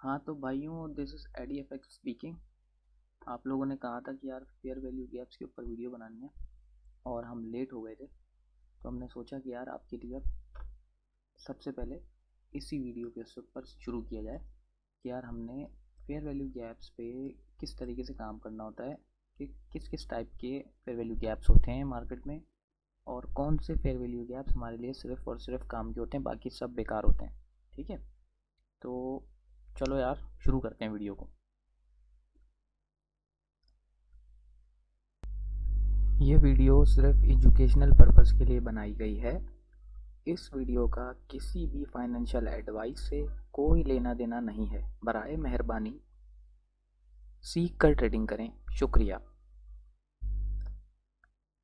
हाँ तो भाइयों, this is AD effect speaking. आप लोगों ने कहा था कि यार फेयर वैल्यू गैप्स के ऊपर वीडियो बनानी है और हम लेट हो गए थे, तो हमने सोचा कि यार आपके लिए सबसे पहले इसी वीडियो के ऊपर शुरू किया जाए कि यार हमने फेयर वैल्यू गैप्स पे किस तरीके से काम करना होता है, कि किस किस टाइप के फेयर वैल्यू गैप्स होते हैं मार्केट में, और कौन से फेयर वैल्यू गैप्स हमारे लिए सिर्फ और सिर्फ काम के होते हैं, बाकी सब बेकार होते हैं। ठीक है, तो चलो यार शुरू करते हैं वीडियो को। ये वीडियो सिर्फ एजुकेशनल पर्पस के लिए बनाई गई है। इस वीडियो का किसी भी फाइनेंशियल एडवाइस से कोई लेना देना नहीं है। बराए मेहरबानी सीख कर ट्रेडिंग करें। शुक्रिया।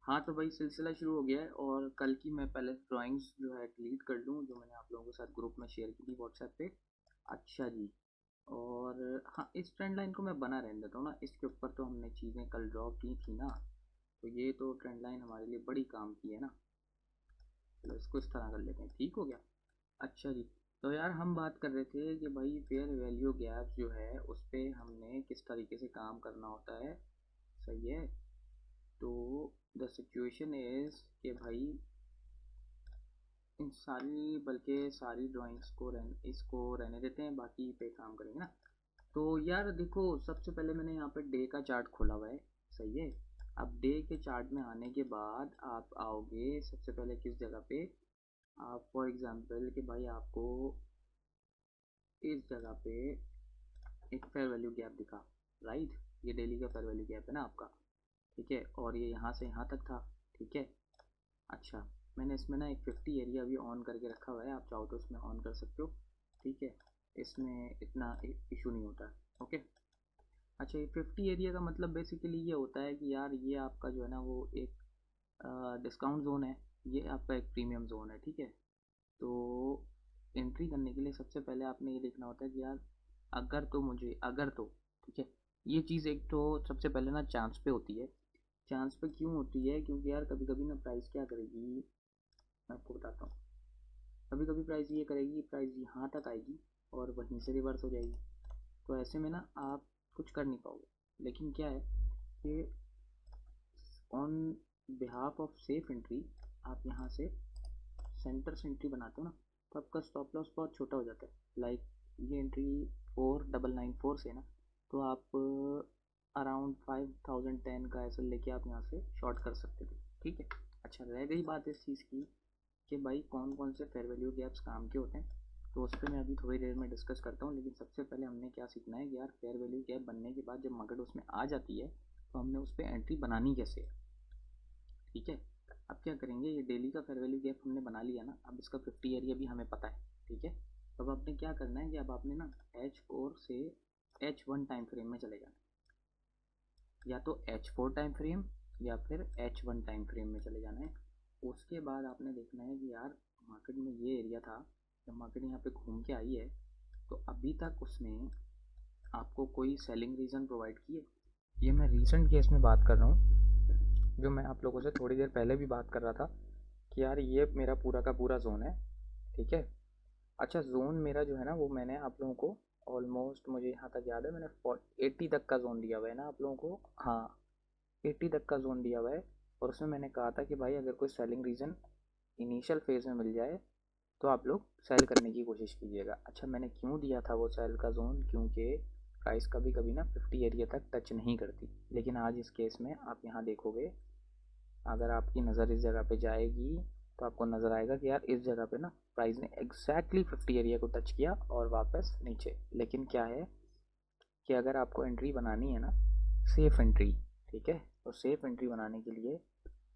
हाँ तो भाई सिलसिला शुरू हो गया है, और कल की मैं पहले ड्राइंग्स जो है डिलीट कर लूँ जो मैंने आप लोगों के साथ ग्रुप में शेयर की थी व्हाट्सएप पे। अच्छा जी। और हाँ, इस ट्रेंड लाइन को मैं बना रहने देता हूँ ना, इसके ऊपर तो हमने चीज़ें कल ड्रॉ की थी ना, तो ये तो ट्रेंड लाइन हमारे लिए बड़ी काम की है ना। चलो इसको इस तरह कर लेते हैं, ठीक हो गया। अच्छा जी। तो यार हम बात कर रहे थे कि भाई फेयर वैल्यू गैप जो है उस पर हमने किस तरीके से काम करना होता है। सही है। तो द सिचुएशन इज़ कि भाई इन सारी, बल्कि सारी ड्राइंग्स को इसको रहने देते हैं, बाकी पे काम करेंगे ना। तो यार देखो, सबसे पहले मैंने यहाँ पे डे का चार्ट खोला हुआ है। सही है। अब डे के चार्ट में आने के बाद आप आओगे सबसे पहले किस जगह पे, आप फॉर एग्जांपल कि भाई आपको इस जगह पे एक फेयर वैल्यू गैप दिखा। राइट। ये डेली का फेयर वैल्यू गैप है ना आपका। ठीक है, और ये यहाँ से यहाँ तक था। ठीक है। अच्छा, मैंने इसमें ना एक 50 एरिया भी ऑन करके रखा हुआ है, आप चाहो तो इसमें ऑन कर सकते हो। ठीक है, इसमें इतना इशू नहीं होता है। ओके। अच्छा, ये 50 एरिया का मतलब बेसिकली ये होता है कि यार ये आपका जो है ना वो एक डिस्काउंट जोन है, ये आपका एक प्रीमियम जोन है। ठीक है। तो एंट्री करने के लिए सबसे पहले आपने ये देखना होता है कि यार अगर तो ठीक है। ये चीज़ एक तो सबसे पहले ना चांस पे होती है। चांस पे क्यों होती है? क्योंकि यार कभी कभी ना प्राइस क्या करेगी, मैं आपको बताता हूँ। कभी कभी प्राइस ये करेगी, प्राइस यहाँ तक आएगी और वहीं से रिवर्स हो जाएगी। तो ऐसे में ना आप कुछ कर नहीं पाओगे। लेकिन क्या है कि on behalf of safe entry आप यहाँ से सेंटर से एंट्री बनाते हो ना, तो आपका स्टॉप लॉस बहुत छोटा हो जाता है। लाइक ये एंट्री 4994 से ना, तो आप अराउंड 5010 का ऐसा लेके आप यहाँ से शॉर्ट कर सकते थे। ठीक है। अच्छा, रह गई बात इस चीज़ की कि भाई कौन कौन से फेयर वैल्यू गैप्स काम के होते हैं, तो उस पर मैं अभी थोड़ी देर में डिस्कस करता हूँ। लेकिन सबसे पहले हमने क्या सीखना है कि यार फेयर वैल्यू गैप बनने के बाद जब मार्केट उसमें आ जाती है तो हमने उस पर एंट्री बनानी कैसे है। ठीक है। अब क्या करेंगे, ये डेली का फेयर वैल्यू गैप हमने बना लिया ना, अब इसका 50 एरिया भी हमें पता है। ठीक है। तो अब आपने क्या करना है कि अब आपने ना H4 से H1 टाइम फ्रेम में चले जाना है, या तो H4 टाइम फ्रेम या फिर H1 टाइम फ्रेम में चले जाना है। उसके बाद आपने देखना है कि यार मार्केट में ये एरिया था, जब मार्केट यहाँ पे घूम के आई है तो अभी तक उसने आपको कोई सेलिंग रीज़न प्रोवाइड किए। ये मैं रीसेंट केस में बात कर रहा हूँ, जो मैं आप लोगों से थोड़ी देर पहले भी बात कर रहा था कि यार ये मेरा पूरा का पूरा जोन है। ठीक है। अच्छा, जोन मेरा जो है ना वो मैंने आप लोगों को ऑलमोस्ट, मुझे यहाँ तक याद है, मैंने 80 तक का जोन दिया हुआ है ना आप लोगों को। हाँ, 80 तक का जोन दिया हुआ है। और उसमें मैंने कहा था कि भाई अगर कोई सेलिंग रीज़न इनिशियल फेज़ में मिल जाए तो आप लोग सेल करने की कोशिश कीजिएगा। अच्छा, मैंने क्यों दिया था वो सेल का जोन? क्योंकि प्राइस कभी कभी ना 50 एरिया तक टच नहीं करती। लेकिन आज इस केस में आप यहाँ देखोगे, अगर आपकी नज़र इस जगह पे जाएगी तो आपको नज़र आएगा कि यार इस जगह पे ना प्राइस ने एग्जैक्टली 50 एरिया को टच किया और वापस नीचे। लेकिन क्या है कि अगर आपको एंट्री बनानी है ना, सेफ एंट्री, ठीक है, तो सेफ एंट्री बनाने के लिए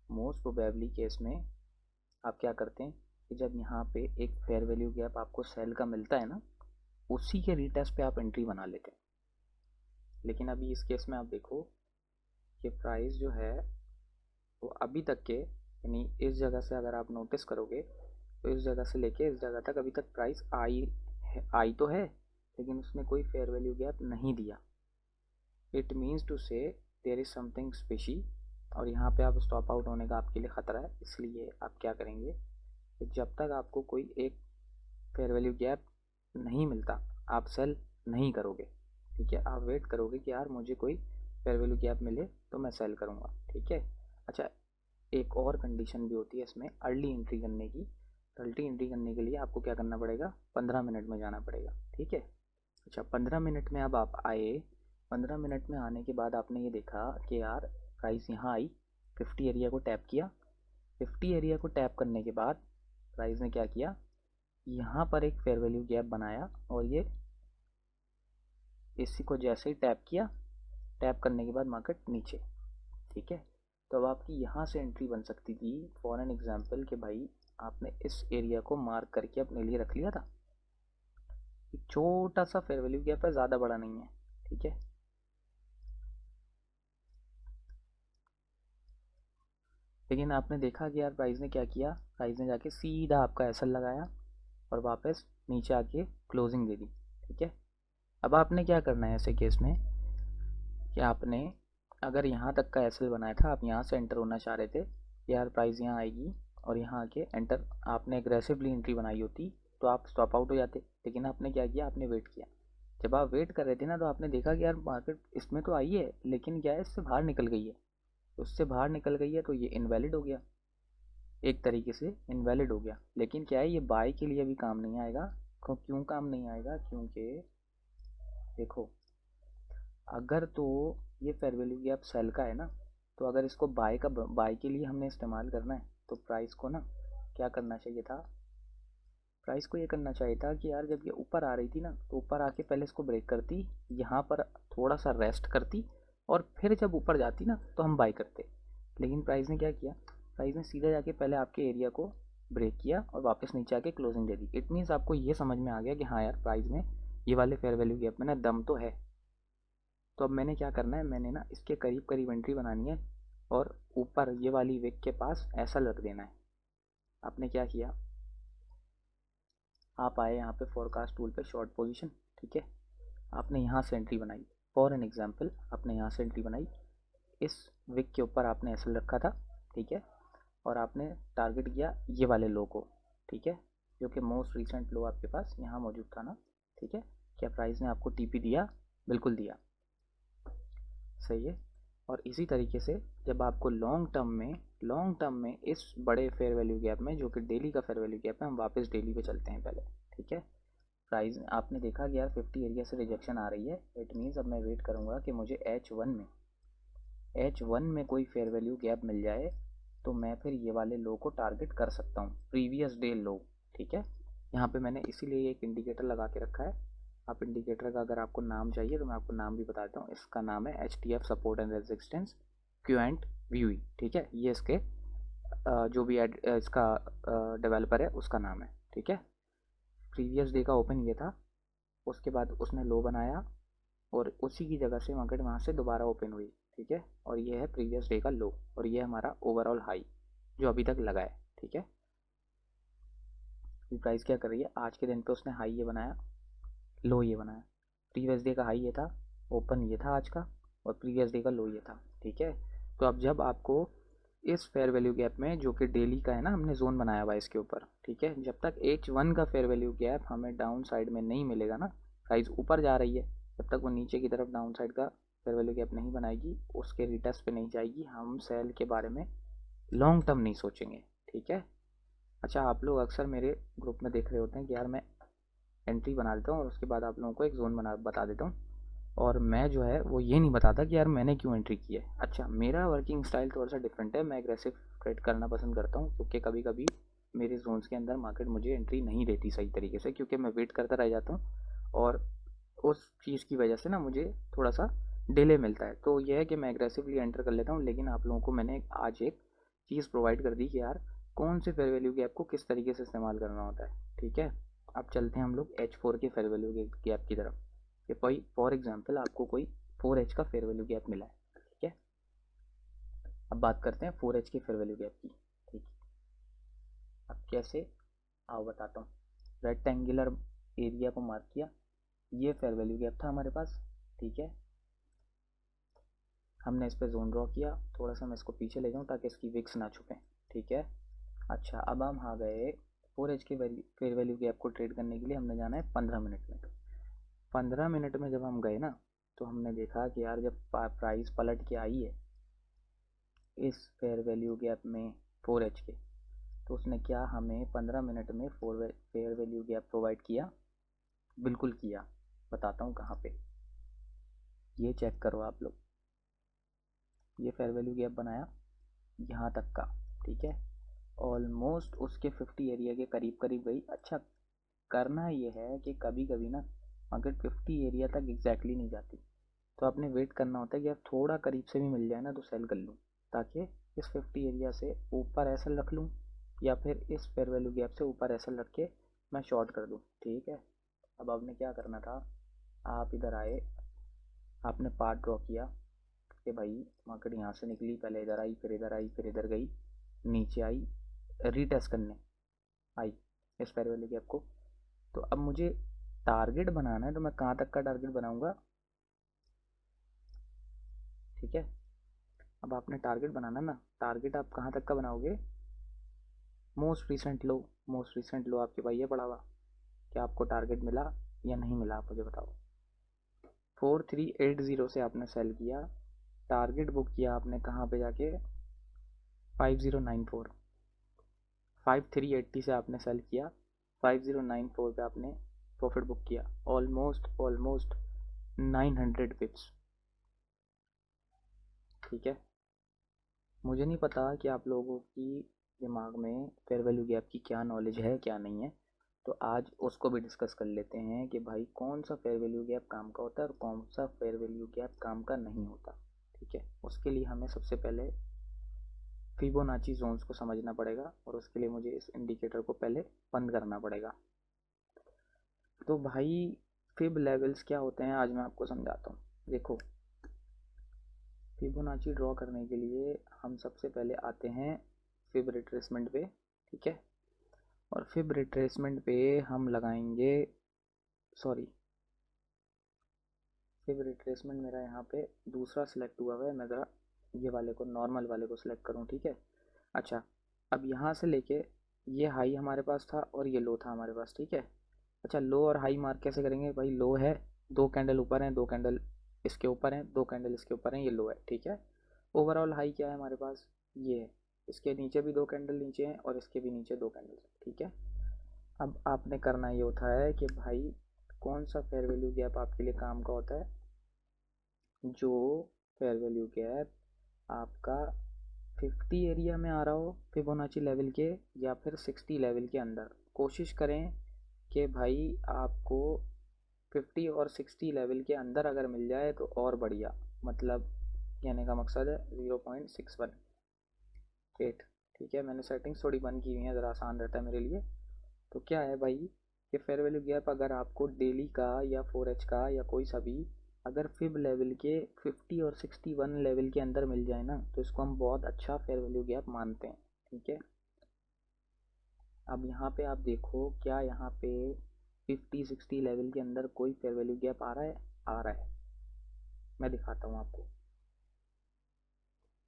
मोस्ट प्रोबेबली केस में आप क्या करते हैं कि जब यहाँ पे एक फेयर वैल्यू गैप आपको सेल का मिलता है ना, उसी के रिटेस्ट पे आप एंट्री बना लेते हैं। लेकिन अभी इस केस में आप देखो कि प्राइस जो है वो अभी तक के, यानी इस जगह से अगर आप नोटिस करोगे तो इस जगह से लेके इस जगह तक अभी तक प्राइस आई तो है, लेकिन उसने कोई फेयर वैल्यू गैप नहीं दिया। इट मीन्स टू से देयर इज़ समथिंग स्पेशी, और यहाँ पे आप स्टॉप आउट होने का आपके लिए ख़तरा है। इसलिए आप क्या करेंगे कि जब तक आपको कोई एक फेयर वैल्यू गैप नहीं मिलता, आप सेल नहीं करोगे, ठीक है। आप वेट करोगे कि यार मुझे कोई फेयर वैल्यू गैप मिले तो मैं सेल करूँगा, ठीक है। अच्छा, एक और कंडीशन भी होती है इसमें अर्ली एंट्री करने की। अर्ली एंट्री करने के लिए आपको क्या करना पड़ेगा, 15 मिनट में जाना पड़ेगा, ठीक है। अच्छा, 15 मिनट में अब आप आए, 15 मिनट में आने के बाद आपने ये देखा कि यार प्राइस यहाँ आई, 50 एरिया को टैप किया। 50 एरिया को टैप करने के बाद प्राइस ने क्या किया, यहाँ पर एक फेयर वैल्यू गैप बनाया और ये इसी को जैसे ही टैप किया, टैप करने के बाद मार्केट नीचे, ठीक है। तो अब आपकी यहाँ से एंट्री बन सकती थी फॉर एन एग्जांपल कि भाई आपने इस एरिया को मार्क करके अपने लिए रख लिया था, एक छोटा सा फेयर वैल्यू गैप है, ज़्यादा बड़ा नहीं है, ठीक है। लेकिन आपने देखा कि यार प्राइस ने क्या किया, प्राइस ने जाके सीधा आपका एसएल लगाया और वापस नीचे आके क्लोजिंग दे दी, ठीक है। अब आपने क्या करना है ऐसे केस में कि आपने अगर यहाँ तक का एसएल बनाया था, आप यहाँ से एंटर होना चाह रहे थे, यार प्राइस यहाँ आएगी और यहाँ आके एंटर, आपने एग्रेसिवली एंट्री बनाई होती तो आप स्टॉप आउट हो जाते। लेकिन आपने क्या किया, आपने वेट किया। जब आप वेट कर रहे थे ना तो आपने देखा कि यार मार्केट इसमें तो आई है लेकिन क्या है, इससे बाहर निकल गई है। उससे बाहर निकल गई है तो ये इनवैलिड हो गया, एक तरीके से इनवैलिड हो गया। लेकिन क्या है, ये बाय के लिए भी काम नहीं आएगा। क्यों काम नहीं आएगा, क्योंकि देखो, अगर तो ये फेयर वैल्यू गैप सेल का है ना, तो अगर इसको बाय के लिए हमने इस्तेमाल करना है तो प्राइस को ना क्या करना चाहिए था, प्राइस को ये करना चाहिए था कि यार जब ये ऊपर आ रही थी ना तो ऊपर आके पहले इसको ब्रेक करती, यहाँ पर थोड़ा सा रेस्ट करती और फिर जब ऊपर जाती ना तो हम बाय करते। लेकिन प्राइस ने क्या किया, प्राइस ने सीधा जाके पहले आपके एरिया को ब्रेक किया और वापस नीचे आके closing they the. It means आपको ये समझ में आ गया कि हाँ यार प्राइस में ये वाले फेयर वैल्यू गैप में ना दम तो है। तो अब मैंने क्या करना है, मैंने ना इसके करीब करीब एंट्री बनानी है और ऊपर ये वाली विक के पास ऐसा रख देना है। आपने क्या किया, आप आए यहाँ पे फोरकास्ट टूल पे शॉर्ट पोजीशन, ठीक है। आपने यहाँ से एंट्री बनाई, फॉर एन एग्जांपल आपने यहाँ से एंट्री बनाई, इस विक के ऊपर आपने एसएल रखा था, ठीक है। और आपने टारगेट किया ये वाले लो को, ठीक है, जो कि मोस्ट रिसेंट लो आपके पास यहाँ मौजूद था ना, ठीक है। क्या प्राइस ने आपको टीपी दिया, बिल्कुल दिया, सही है। और इसी तरीके से जब आपको लॉन्ग टर्म में इस बड़े फेयर वैल्यू गैप में, जो कि डेली का फेयर वैल्यू गैप है, हम वापस डेली पे चलते हैं पहले, ठीक है। प्राइस आपने देखा कि यार 50 एरिया से रिजेक्शन आ रही है, इट मीन्स अब मैं वेट करूँगा कि मुझे एच वन में कोई फेयर वैल्यू गैप मिल जाए तो मैं फिर ये वाले लो को टारगेट कर सकता हूँ, प्रीवियस डे लो, ठीक है। यहाँ पे मैंने इसीलिए एक इंडिकेटर लगा के रखा है। आप इंडिकेटर का अगर आपको नाम चाहिए तो मैं आपको नाम भी बता देता हूँ। इसका नाम है HTF सपोर्ट एंड रेजिस्टेंस क्यूएंट व्यूई, ठीक है। ये इसके जो भी इसका डेवलपर है उसका नाम है, ठीक है। प्रीवियस डे का ओपन ये था, उसके बाद उसने लो बनाया और उसी की जगह से मार्केट वहाँ से दोबारा ओपन हुई, ठीक है। और ये है प्रीवियस डे का लो और ये हमारा ओवरऑल हाई जो अभी तक लगा है, ठीक है। प्राइस क्या कर रही है, आज के दिन पे उसने हाई ये बनाया, लो ये बनाया। प्रीवियस डे का हाई ये था, ओपन ये था आज का, और प्रीवियस डे का लो ये था, ठीक है। तो अब जब आपको इस फेयर वैल्यू गैप में, जो कि डेली का है ना, हमने जोन बनाया हुआ है इसके ऊपर, ठीक है। जब तक H1 का फेयर वैल्यू गैप हमें डाउन साइड में नहीं मिलेगा ना, प्राइस ऊपर जा रही है, जब तक वो नीचे की तरफ डाउन साइड का फेयर वैल्यू गैप नहीं बनाएगी, उसके रिटेस्ट पे नहीं जाएगी, हम सेल के बारे में लॉन्ग टर्म नहीं सोचेंगे, ठीक है। अच्छा, आप लोग अक्सर मेरे ग्रुप में देख रहे होते हैं कि यार मैं एंट्री बना देता हूँ और उसके बाद आप लोगों को एक जोन बता देता हूँ, और मैं जो है वो ये नहीं बताता कि यार मैंने क्यों एंट्री की है। अच्छा, मेरा वर्किंग स्टाइल थोड़ा सा डिफरेंट है, मैं एग्रेसिव ट्रेड करना पसंद करता हूँ क्योंकि कभी कभी मेरे जोन्स के अंदर मार्केट मुझे एंट्री नहीं देती सही तरीके से, क्योंकि मैं वेट करता रह जाता हूँ और उस चीज़ की वजह से ना मुझे थोड़ा सा डिले मिलता है। तो यह है कि मैं एग्रेसिवली एंटर कर लेता हूँ, लेकिन आप लोगों को मैंने आज एक चीज़ प्रोवाइड कर दी कि यार कौन से फेयर वैल्यू गैप को किस तरीके से इस्तेमाल करना होता है, ठीक है। अब चलते हैं हम लोग H4 के फेयर वैल्यू गैप की तरफ। कि भाई फॉर एग्जांपल आपको कोई 4H का फेयर वैल्यू गैप मिला है, ठीक है। अब बात करते हैं 4H के फेयर वैल्यू गैप की, ठीक है। अब कैसे, आओ बताता हूँ। रेक्टेंगुलर एरिया को मार्क किया, ये फेयर वैल्यू गैप था हमारे पास, ठीक है। हमने इस पर जोन ड्रॉ किया, थोड़ा सा मैं इसको पीछे ले जाऊँ ताकि इसकी विक्स ना छुपें, ठीक है। अच्छा, अब हम आ गए 4H के फेयर वैल्यू गैप को ट्रेड करने के लिए हमने जाना है 15 मिनट में। 15 मिनट में जब हम गए ना, तो हमने देखा कि यार जब प्राइस पलट के आई है इस फेयर वैल्यू गैप में 4H के, तो उसने क्या हमें 15 मिनट में फेयर वैल्यू गैप प्रोवाइड किया? बिल्कुल किया। बताता हूँ कहाँ पे, ये चेक करो आप लोग। ये फेयर वैल्यू गैप बनाया यहाँ तक का, ठीक है, ऑलमोस्ट उसके 50 एरिया के करीब करीब गई। अच्छा, करना ये है कि कभी कभी ना मार्केट 50 एरिया तक एग्जैक्टली नहीं जाती, तो आपने वेट करना होता है कि यार थोड़ा करीब से भी मिल जाए ना तो सेल कर लूँ, ताकि इस 50 एरिया से ऊपर एसएल रख लूँ, या फिर इस फेयर वैल्यू गैप से ऊपर एसएल रख के मैं शॉर्ट कर दूँ। ठीक है, अब आपने क्या करना था, आप इधर आए, आपने पार्ट ड्रॉ किया कि भाई मार्केट यहाँ से निकली, पहले इधर आई, फिर इधर आई, फिर इधर गई, नीचे आई, रीटेस्ट करने आई इस फेयर वैल्यू गैप को। तो अब मुझे टारगेट बनाना है, तो मैं कहाँ तक का टारगेट बनाऊंगा? ठीक है, अब आपने टारगेट बनाना ना, टारगेट आप कहाँ तक का बनाओगे? मोस्ट रिसेंट लो। मोस्ट रिसेंट लो आपके पास ये पड़ा हुआ, क्या आपको टारगेट मिला या नहीं मिला, आप मुझे बताओ। 4380 से आपने सेल किया, टारगेट बुक किया आपने कहाँ पे जाके? 5094। 5380 से आपने सेल किया, 5094 पे आपने प्रॉफिट बुक किया, ऑलमोस्ट 900 पिप्स। ठीक है, मुझे नहीं पता कि आप लोगों की दिमाग में फेयर वैल्यू गैप की क्या नॉलेज है क्या नहीं है, तो आज उसको भी डिस्कस कर लेते हैं कि भाई कौन सा फेयर वैल्यू गैप काम का होता है और कौन सा फेयर वैल्यू गैप काम का नहीं होता। ठीक है, उसके लिए हमें सबसे पहले फिबोनाची जोन्स को समझना पड़ेगा, और उसके लिए मुझे इस इंडिकेटर को पहले बंद करना पड़ेगा। तो भाई फिब लेवल्स क्या होते हैं आज मैं आपको समझाता हूँ। देखो, फिबोनाची ड्रॉ करने के लिए हम सबसे पहले आते हैं फिब रिट्रेसमेंट पे। ठीक है, और फिब रिट्रेसमेंट पे हम लगाएंगे, सॉरी, फिब रिट्रेसमेंट मेरा यहाँ पे दूसरा सिलेक्ट हुआ है, मैं ज़रा ये वाले को, नॉर्मल वाले को सिलेक्ट करूँ। ठीक है, अच्छा, अब यहाँ से लेके ये हाई हमारे पास था और ये लो था हमारे पास। ठीक है, अच्छा, लो और हाई मार्क कैसे करेंगे? भाई लो है, दो कैंडल ऊपर हैं, दो कैंडल इसके ऊपर हैं, दो कैंडल इसके ऊपर हैं, ये लो है। ठीक है, ओवरऑल हाई क्या है हमारे पास? ये है, इसके नीचे भी दो कैंडल नीचे हैं और इसके भी नीचे दो कैंडल हैं। ठीक है, अब आपने करना ये होता है कि भाई कौन सा फेयर वैल्यू गैप आपके लिए काम का होता है? जो फेयर वैल्यू गैप आपका 50 एरिया में आ रहा हो फिबोनाची लेवल के, या फिर 60 लेवल के अंदर। कोशिश करें कि भाई आपको 50 और 60 लेवल के अंदर अगर मिल जाए तो और बढ़िया, मतलब कहने का मकसद है 0.618। ठीक है, मैंने सेटिंग्स थोड़ी बंद की हुई हैं, ज़रा आसान रहता है मेरे लिए। तो क्या है भाई कि फेयर वैल्यू गैप अगर आपको डेली का या 4H का या कोई सा भी अगर फिब लेवल के 50 और 61 लेवल के अंदर मिल जाए ना, तो इसको हम बहुत अच्छा फेयर वैल्यू गैप मानते हैं। ठीक है, अब यहाँ पे आप देखो, क्या यहाँ पे 50-60 लेवल के अंदर कोई फेयर वैल्यू गैप आ रहा है? आ रहा है, मैं दिखाता हूँ आपको।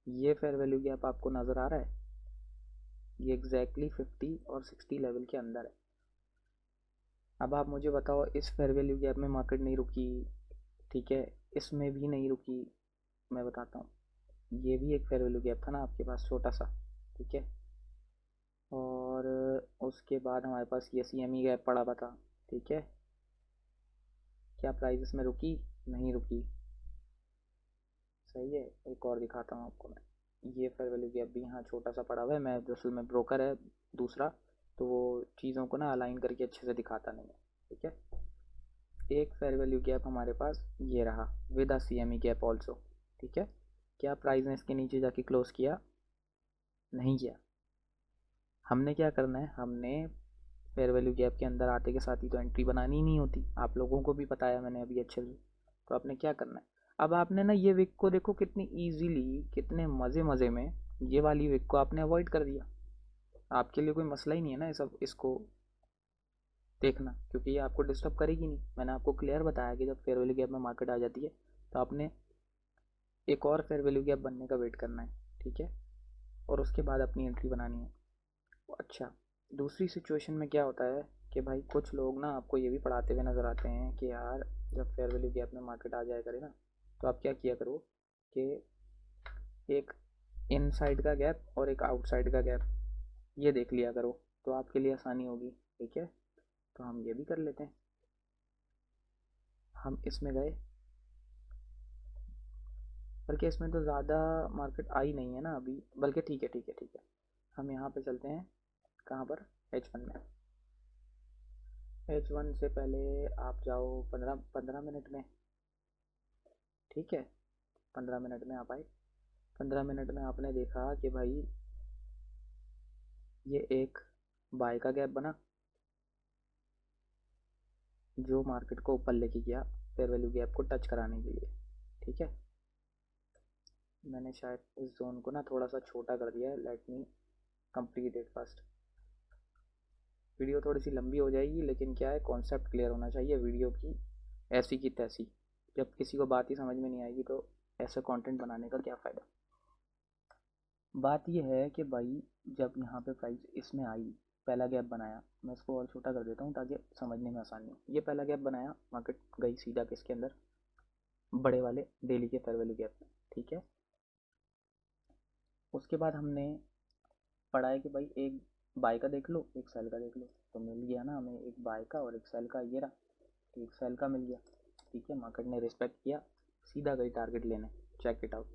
ये फेयर वैल्यू गैप आपको नज़र आ रहा है, ये एग्जैक्टली 50 और 60 लेवल के अंदर है। अब आप मुझे बताओ, इस फेयर वैल्यू गैप में मार्केट नहीं रुकी, ठीक है, इसमें भी नहीं रुकी, मैं बताता हूँ, ये भी एक फेयर वैल्यू गैप था ना आपके पास छोटा सा। ठीक है, और उसके बाद हमारे पास ये CME गैप पड़ा हुआ था। ठीक है, क्या प्राइस इसमें रुकी? नहीं रुकी। सही है, एक और दिखाता हूँ आपको मैं, ये फेयर वैल्यू गैप भी यहाँ छोटा सा पड़ा हुआ है। मैं दरअसल में ब्रोकर है दूसरा, तो वो चीज़ों को ना अलाइन करके अच्छे से दिखाता नहीं है। ठीक है, एक फेयर वैल्यू गैप हमारे पास ये रहा with a CME gap also. ठीक है, क्या प्राइस ने इसके नीचे जाके क्लोज किया? नहीं किया। हमने क्या करना है, हमने फेयर वैल्यू गैप के अंदर आते के साथ ही तो एंट्री बनानी ही नहीं होती, आप लोगों को भी बताया मैंने अभी अच्छे से। तो आपने क्या करना है, अब आपने ना ये विक को देखो कितनी ईजीली, कितने मज़े मज़े में ये वाली विक को आपने अवॉइड कर दिया। आपके लिए कोई मसला ही नहीं है ना ये सब, इसको देखना, क्योंकि ये आपको डिस्टर्ब करेगी नहीं। मैंने आपको क्लियर बताया कि जब फेयर वैल्यू गैप में मार्केट आ जाती है तो आपने एक और फेयर वैल्यू गैप बनने का वेट करना है। ठीक है, और उसके बाद अपनी एंट्री बनानी है। अच्छा, दूसरी सिचुएशन में क्या होता है कि भाई कुछ लोग ना आपको ये भी पढ़ाते हुए नज़र आते हैं कि यार जब फेयर वैल्यू गैप में मार्केट आ जाया करे ना, तो आप क्या किया करो कि एक इनसाइड का गैप और एक आउटसाइड का गैप ये देख लिया करो, तो आपके लिए आसानी होगी। ठीक है, तो हम ये भी कर लेते हैं। हम इसमें गए, बल्कि इसमें तो ज़्यादा मार्केट आई नहीं है ना अभी, बल्कि ठीक है ठीक है ठीक है, हम यहाँ पे चलते हैं। कहाँ पर? H1 में। H1 से पहले आप जाओ 15 मिनट में। ठीक है, 15 मिनट में आप आए। 15 मिनट में आपने देखा कि भाई ये एक बाय का गैप बना जो मार्केट को ऊपर लेके गया फेयर वैल्यू गैप को टच कराने के लिए। ठीक है, मैंने शायद इस जोन को ना थोड़ा सा छोटा कर दिया है। Let me complete it first. Video थोड़ी सी लंबी हो जाएगी, लेकिन क्या है, कॉन्सेप्ट क्लियर होना चाहिए वीडियो की ऐसी की तैसी। जब किसी को बात ही समझ में नहीं आएगी तो ऐसा कंटेंट बनाने का क्या फ़ायदा। बात यह है कि भाई जब यहाँ पे प्राइस इसमें आई, पहला गैप बनाया, मैं इसको और छोटा कर देता हूँ ताकि समझने में आसानी हो। ये पहला गैप बनाया, मार्केट गई सीधा किसके अंदर? बड़े वाले डेली के फेयर वैल्यू गैप में। ठीक है, उसके बाद हमने पढ़ा है कि भाई एक बाय का देख लो, एक सेल का देख लो, तो मिल गया ना हमें एक बाय का और एक सेल का। ये रहा, एक सेल का मिल गया। ठीक है, मार्केट ने रिस्पेक्ट किया, सीधा गई टारगेट लेने। Check it out.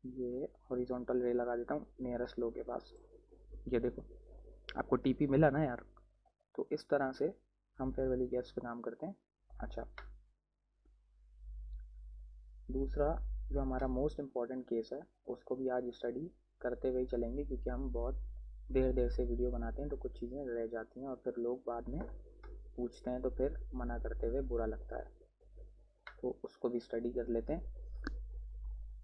ये हॉरिजॉन्टल रे लगा देता हूँ नियरेस्ट लो के पास। ये देखो, आपको टीपी मिला ना यार। तो इस तरह से हम फेयर वैल्यू गैप्स पे काम करते हैं। अच्छा, दूसरा जो हमारा मोस्ट इम्पॉर्टेंट केस है, उसको भी आज स्टडी करते हुए ही चलेंगे, क्योंकि हम बहुत देर देर से वीडियो बनाते हैं तो कुछ चीज़ें रह जाती हैं और फिर लोग बाद में पूछते हैं तो फिर मना करते हुए बुरा लगता है, तो उसको भी स्टडी कर लेते हैं।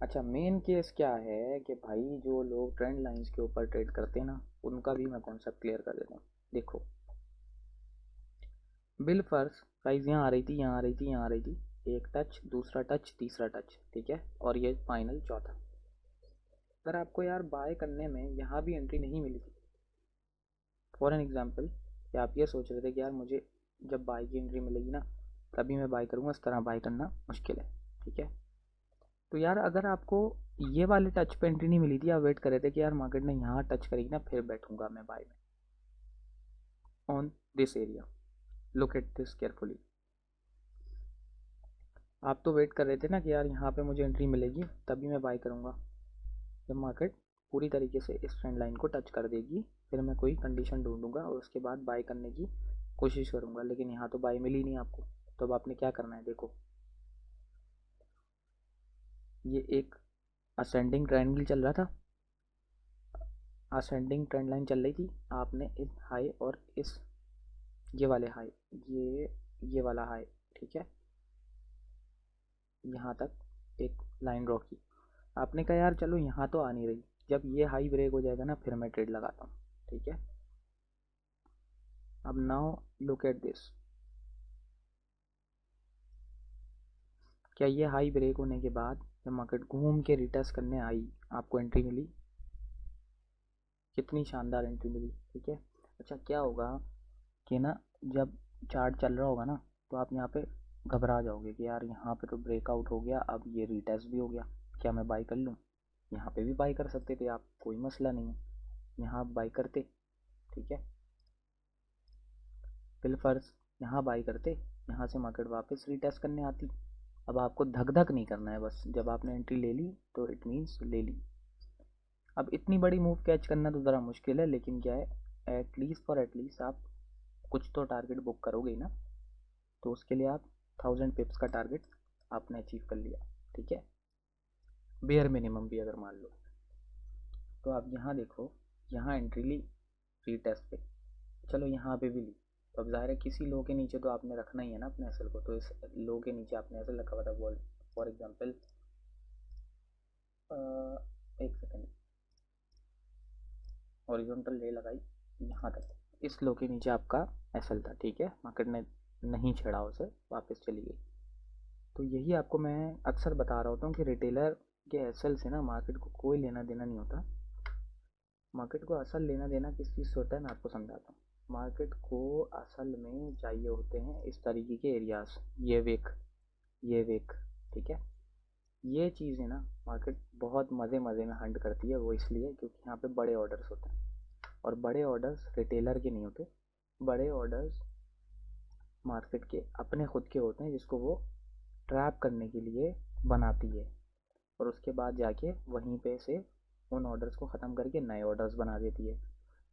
अच्छा, मेन केस क्या है कि भाई जो लोग ट्रेंड लाइंस के ऊपर ट्रेड करते हैं ना, उनका भी मैं कॉन्सेप्ट क्लियर कर देता हूँ। देखो, बिल फर्स्ट प्राइस यहाँ आ रही थी, यहाँ आ रही थी, यहाँ आ रही थी, एक टच, दूसरा टच, तीसरा टच। ठीक है, और ये फाइनल चौथा। अगर आपको यार बाय करने में यहाँ भी एंट्री नहीं मिली थी, फॉर एन एग्जाम्पल, कि आप ये सोच रहे थे कि यार मुझे जब बाय की एंट्री मिलेगी ना तभी मैं बाय करूँगा, इस तरह बाय करना मुश्किल है। ठीक है, तो यार अगर आपको ये वाले टच पे एंट्री नहीं मिली थी, आप वेट कर रहे थे कि यार मार्केट ने यहाँ टच करेगी ना फिर बैठूंगा मैं बाय में on this area. Look at this carefully. आप तो वेट कर रहे थे ना कि यार यहाँ पे मुझे एंट्री मिलेगी तभी मैं बाय करूँगा। जब मार्केट पूरी तरीके से इस ट्रेंड लाइन को टच कर देगी फिर मैं कोई कंडीशन ढूंढूंगा और उसके बाद बाय करने की कोशिश करूँगा, लेकिन यहाँ तो बाय मिली नहीं आपको। तो अब आपने क्या करना है, देखो, ये एक असेंडिंग ट्रायंगल चल रहा था, असेंडिंग ट्रेंड लाइन चल रही थी। आपने इस हाई और इस ये वाले हाई, ये वाला हाई, ठीक है, यहाँ तक एक लाइन ड्रॉ की। आपने कहा यार चलो यहाँ तो आ नहीं रही, जब ये हाई ब्रेक हो जाएगा ना फिर मैं ट्रेड लगाता हूँ। ठीक है, अब नाउ लुक एट दिस। क्या ये हाई ब्रेक होने के बाद जब मार्केट घूम के रिटेस्ट करने आई आपको एंट्री मिली? कितनी शानदार एंट्री मिली। ठीक है, अच्छा क्या होगा कि ना जब चार्ट चल रहा होगा ना तो आप यहाँ पे घबरा जाओगे कि यार यहाँ पे तो ब्रेकआउट हो गया, अब ये रीटेस्ट भी हो गया, क्या मैं बाई कर लूँ? यहाँ पे भी बाई कर सकते थे आप, कोई मसला नहीं है, यहाँ आप बाई करते। ठीक है, फिर फर्ज यहाँ बाई करते, यहाँ से मार्केट वापस रीटेस्ट करने आती। अब आपको धक धक नहीं करना है, बस जब आपने एंट्री ले ली तो इट मीन्स ले ली। अब इतनी बड़ी मूव कैच करना तो ज़रा मुश्किल है, लेकिन क्या है, एटलीस्ट आप कुछ तो टारगेट बुक करोगे ही ना, तो उसके लिए आप 1000 पिप्स का टारगेट आपने अचीव कर लिया। ठीक है, बेयर मिनिमम भी अगर मान लो, तो आप यहाँ देखो, यहाँ एंट्री ली फ्री टेस्ट पे, चलो यहाँ पे भी ली, तो अब ज़ाहिर है किसी लो के नीचे तो आपने रखना ही है ना अपने एसएल को, तो इस लो के नीचे आपने एसएल रखा हुआ था बोल, फॉर एग्जाम्पल एक सेकेंड, हॉरिजॉन्टल रे लगाई यहाँ तक, इस लो के नीचे आपका एसएल था। ठीक है, मार्केट ने नहीं छेड़ा उसे, वापस चली गई। तो यही आपको मैं अक्सर बता रहा होता हूँ कि रिटेलर के एसएल से ना मार्केट को कोई लेना देना नहीं होता। मार्केट को असल लेना देना किस चीज़ से होता है, मैं आपको समझाता हूँ। मार्केट को असल में चाहिए होते हैं इस तरीके के एरियाज, ये विक, ठीक है। ये चीज़ है ना, मार्केट बहुत मज़े मज़े में हंट करती है, वो इसलिए क्योंकि यहाँ पे बड़े ऑर्डर्स होते हैं, और बड़े ऑर्डर्स रिटेलर के नहीं होते, बड़े ऑर्डर्स मार्केट के अपने खुद के होते हैं, जिसको वो ट्रैप करने के लिए बनाती है, और उसके बाद जाके वहीं पे से उन ऑर्डर्स को ख़त्म करके नए ऑर्डर्स बना देती है।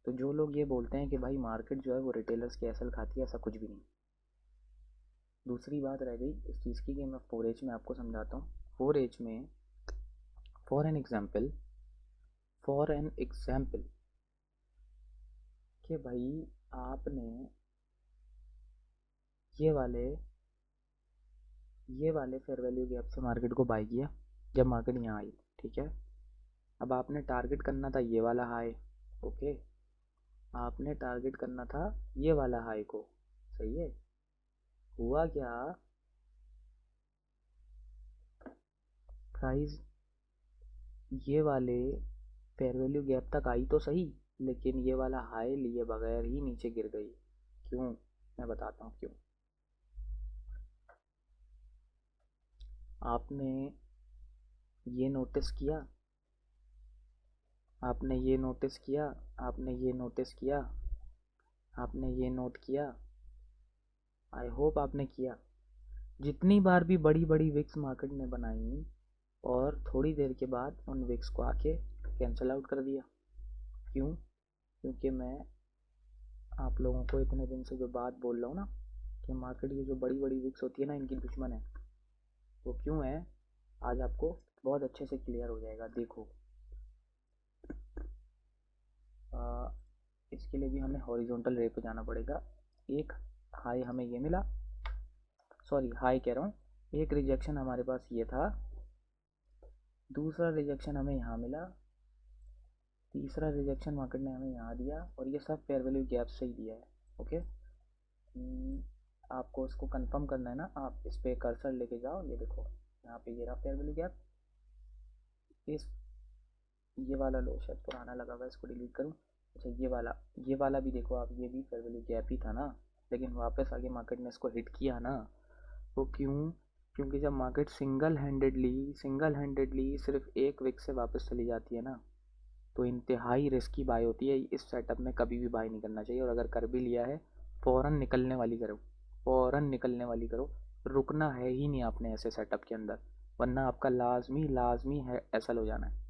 तो जो लोग ये बोलते हैं कि भाई मार्केट जो है वो रिटेलर्स की एसल खाती है, ऐसा कुछ भी नहीं। दूसरी बात रह गई इस चीज़ की कि मैं 4H में आपको समझाता हूँ। 4H में फॉर एन एग्जाम्पल, कि भाई आपने ये वाले फेयर वैल्यू गैप से मार्केट को बाई किया जब मार्केट यहाँ आई, ठीक है। अब आपने टारगेट करना था ये वाला हाई, ओके, आपने टारगेट करना था ये वाला हाई को, सही है। हुआ क्या, प्राइस ये वाले फेयर वैल्यू गैप तक आई तो सही, लेकिन ये वाला हाई लिए बगैर ही नीचे गिर गई। क्यों, मैं बताता हूँ क्यों। आपने ये नोटिस किया, आपने ये नोटिस किया, आपने ये नोटिस किया, आपने ये नोट किया, आई होप आपने किया। जितनी बार भी बड़ी बड़ी विक्स मार्केट ने बनाई और थोड़ी देर के बाद उन विक्स को आके कैंसिल आउट कर दिया। क्यों, क्योंकि मैं आप लोगों को इतने दिन से जो बात बोल रहा हूँ ना कि मार्केट की जो बड़ी बड़ी विक्स होती है ना, इनकी दुश्मन है। वो क्यों है, आज आपको बहुत अच्छे से क्लियर हो जाएगा। देखो, आ, इसके लिए भी हमें हॉरिजॉन्टल रे पे जाना पड़ेगा। एक हाई हमें ये मिला, सॉरी हाई कह रहा हूँ, एक रिजेक्शन हमारे पास ये था, दूसरा रिजेक्शन हमें यहाँ मिला, तीसरा रिजेक्शन मार्केट ने हमें यहाँ दिया, और ये सब फेयर वैल्यू गैप से ही दिया है, ओके। आपको इसको कंफर्म करना है ना, आप इस पे कर्सर लेके जाओ, ये देखो यहाँ पे ये रहा फेयर वैल्यू गैप। इस ये वाला लो, शायद पुराना लगा हुआ है, इसको डिलीट करूँ। अच्छा ये वाला भी देखो आप, ये भी फेयर वैल्यू गैप ही था ना, लेकिन वापस आगे मार्केट ने इसको हिट किया ना। वो क्यों, क्योंकि जब मार्केट सिंगल हैंडेडली सिर्फ एक विक से वापस चली जाती है ना, तो इंतहाई रिस्की बाय होती है। इस सेटअप में कभी भी बाय नहीं करना चाहिए, और अगर कर भी लिया है फ़ौरन निकलने वाली करो, फ़ौरन निकलने वाली करो। रुकना है ही नहीं आपने ऐसे सेटअप के अंदर, वरना आपका लाजमी लाजमी है ऐसा हो जाना है।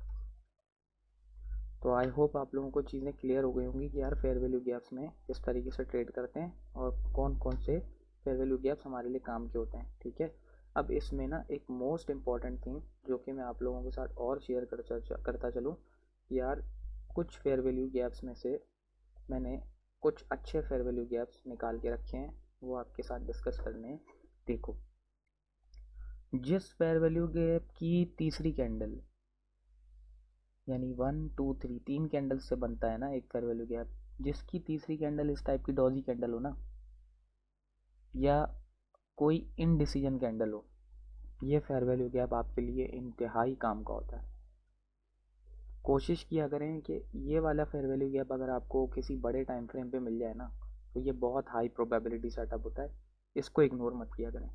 तो आई होप आप लोगों को चीज़ें क्लियर हो गई होंगी कि यार फेयर वैल्यू गैप्स में किस तरीके से ट्रेड करते हैं, और कौन कौन से फेयर वैल्यू गैप्स हमारे लिए काम के होते हैं, ठीक है। अब इसमें ना एक मोस्ट इम्पॉर्टेंट थिंग जो कि मैं आप लोगों के साथ और शेयर करता चलूँ, यार कुछ फेयर वैल्यू गैप्स में से मैंने कुछ अच्छे फेयर वैल्यू गैप्स निकाल के रखे हैं, वो आपके साथ डिस्कस करने हैं। देखो, जिस फेयर वैल्यू गैप की तीसरी कैंडल, यानी 1 2 3 तीन कैंडल से बनता है ना एक फेयर वैल्यू गैप, जिसकी तीसरी कैंडल इस टाइप की डॉजी कैंडल हो ना, या कोई इनडिसीजन कैंडल हो, ये फेयर वैल्यू गैप आपके लिए इंतहाई काम का होता है। कोशिश किया करें कि ये वाला फेयर वैल्यू गैप अगर आपको किसी बड़े टाइम फ्रेम पे मिल जाए ना, तो ये बहुत हाई प्रोबेबिलिटी सेटअप होता है, इसको इग्नोर मत किया करें।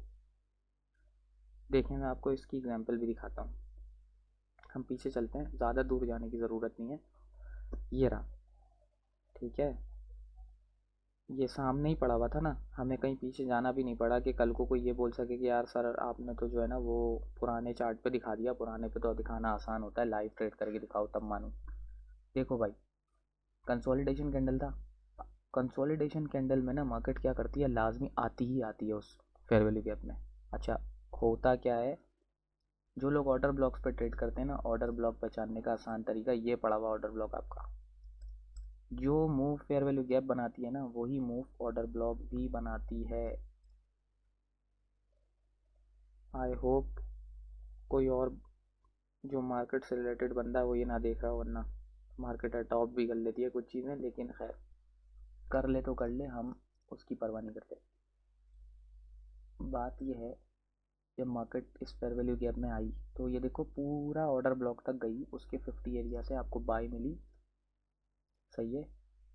देखें, मैं आपको इसकी एग्जांपल भी दिखाता हूँ। हम पीछे चलते हैं, ज़्यादा दूर जाने की ज़रूरत नहीं है। ये रहा, ठीक है, ये सामने ही पड़ा हुआ था ना, हमें कहीं पीछे जाना भी नहीं पड़ा कि कल को कोई ये बोल सके कि यार सर आपने तो जो है ना वो पुराने चार्ट पे दिखा दिया। पुराने पे तो दिखाना आसान होता है, लाइव ट्रेड करके दिखाओ तब मानो। देखो भाई, कंसोलिडेशन कैंडल था, कंसोलिडेशन कैंडल में ना मार्केट क्या करती है, लाजमी आती ही आती है उस फेयर वैल्यू गैप में। अच्छा, होता क्या है, जो लोग ऑर्डर ब्लॉक्स पे ट्रेड करते हैं ना, ऑर्डर ब्लॉक पहचानने का आसान तरीका ये पड़ा हुआ ऑर्डर ब्लॉक आपका, जो मूव फेयर वैल्यू गैप बनाती है ना, वही मूव ऑर्डर ब्लॉक भी बनाती है। आई होप कोई और जो मार्केट से रिलेटेड बंदा है वो ये ना देख रहा हो, वरना मार्केट टॉप भी कर लेती है कुछ चीज़ें, लेकिन खैर कर ले तो कर ले, हम उसकी परवाह नहीं करते। बात यह है, जब मार्केट इस फेयर वैल्यू गैप में आई तो ये देखो पूरा ऑर्डर ब्लॉक तक गई, उसके 50 एरिया से आपको बाय मिली, सही है।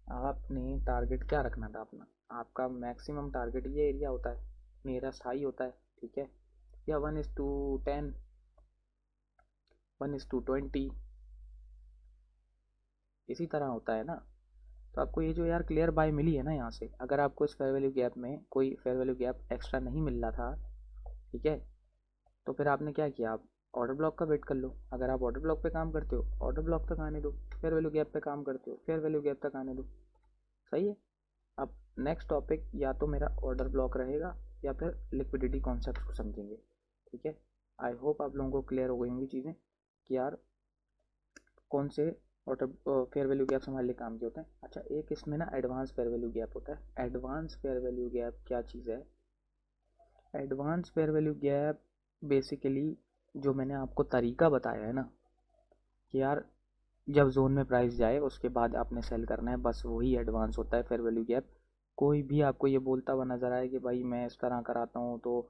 आपने टारगेट क्या रखना था अपना? आपका मैक्सिमम टारगेट ये एरिया होता है, नियरेस्ट हाई होता है, ठीक है, या 1:10, 1:20, इसी तरह होता है ना। तो आपको ये जो यार क्लियर बाय मिली है ना यहाँ से, अगर आपको इस फेयर वैल्यू गैप में कोई फेयर वैल्यू गैप एक्स्ट्रा नहीं मिल रहा था, ठीक है, तो फिर आपने क्या किया, आप ऑर्डर ब्लॉक का वेट कर लो। अगर आप ऑर्डर ब्लॉक पे काम करते हो, ऑर्डर ब्लॉक तक आने दो। फेयर वैल्यू गैप पे काम करते हो, फेयर वैल्यू गैप तक आने दो। सही है। अब नेक्स्ट टॉपिक या तो मेरा ऑर्डर ब्लॉक रहेगा या फिर लिक्विडिटी कॉन्सेप्ट को समझेंगे, ठीक है। आई होप आप लोगों को क्लियर हो गई होंगी चीज़ें कि यार कौन से ऑर्डर फेयर वैल्यू गैप्स हमारे लिए काम के होते हैं। अच्छा, एक इसमें ना एडवांस फेयर वैल्यू गैप होता है। एडवांस फेयर वैल्यू गैप क्या चीज़ है? Advance fair value gap basically जो मैंने आपको तरीका बताया है ना कि यार जब जोन में प्राइस जाए उसके बाद आपने सेल करना है, बस वही एडवांस होता है फेयर वैल्यू गैप। कोई भी आपको ये बोलता हुआ नज़र आए कि भाई मैं इस तरह कराता हूँ तो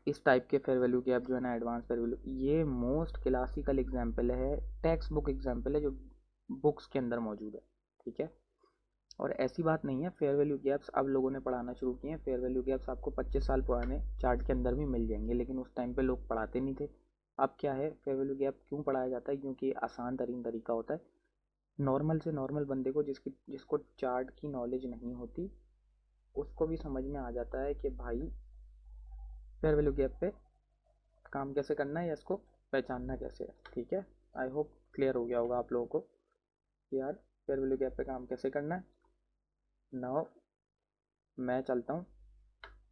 इस टाइप के फेयर वैल्यू गैप जो है ना एडवांस फेयर वैल्यू, ये मोस्ट क्लासिकल एग्जांपल है, टेक्स्ट बुक एग्जांपल है जो बुक्स के अंदर मौजूद है, ठीक है। और ऐसी बात नहीं है, फेयर वैल्यू गैप्स अब लोगों ने पढ़ाना शुरू किए हैं। फेयर वैल्यू गैप्स आपको 25 साल पुराने चार्ट के अंदर भी मिल जाएंगे, लेकिन उस टाइम पे लोग पढ़ाते नहीं थे। अब क्या है, फेयर वैल्यू गैप क्यों पढ़ाया जाता है? क्योंकि आसान तरीन तरीका होता है। नॉर्मल से नॉर्मल बंदे को जिसको चार्ट की नॉलेज नहीं होती उसको भी समझ में आ जाता है कि भाई फेयर वैल्यू गैप पे काम कैसे करना है या इसको पहचानना कैसे है, ठीक है। आई होप क्लियर हो गया होगा आप लोगों को कि यार फेयर वैल्यू गैप पे काम कैसे करना है। नाउ मैं चलता हूँ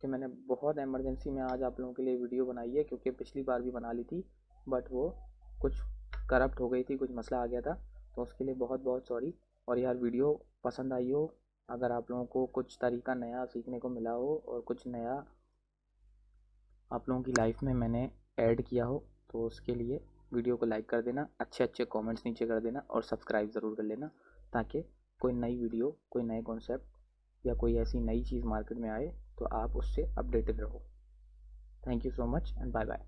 कि मैंने बहुत इमरजेंसी में आज आप लोगों के लिए वीडियो बनाई है, क्योंकि पिछली बार भी बना ली थी बट वो कुछ करप्ट हो गई थी, कुछ मसला आ गया था, तो उसके लिए बहुत बहुत सॉरी। और यार वीडियो पसंद आई हो, अगर आप लोगों को कुछ तरीका नया सीखने को मिला हो और कुछ नया आप लोगों की लाइफ में मैंने ऐड किया हो, तो उसके लिए वीडियो को लाइक कर देना, अच्छे अच्छे कमेंट्स नीचे कर देना और सब्सक्राइब ज़रूर कर लेना, ताकि कोई नई वीडियो, कोई नए कॉन्सेप्ट या कोई ऐसी नई चीज़ मार्केट में आए तो आप उससे अपडेटेड रहो। Thank you so much and bye bye.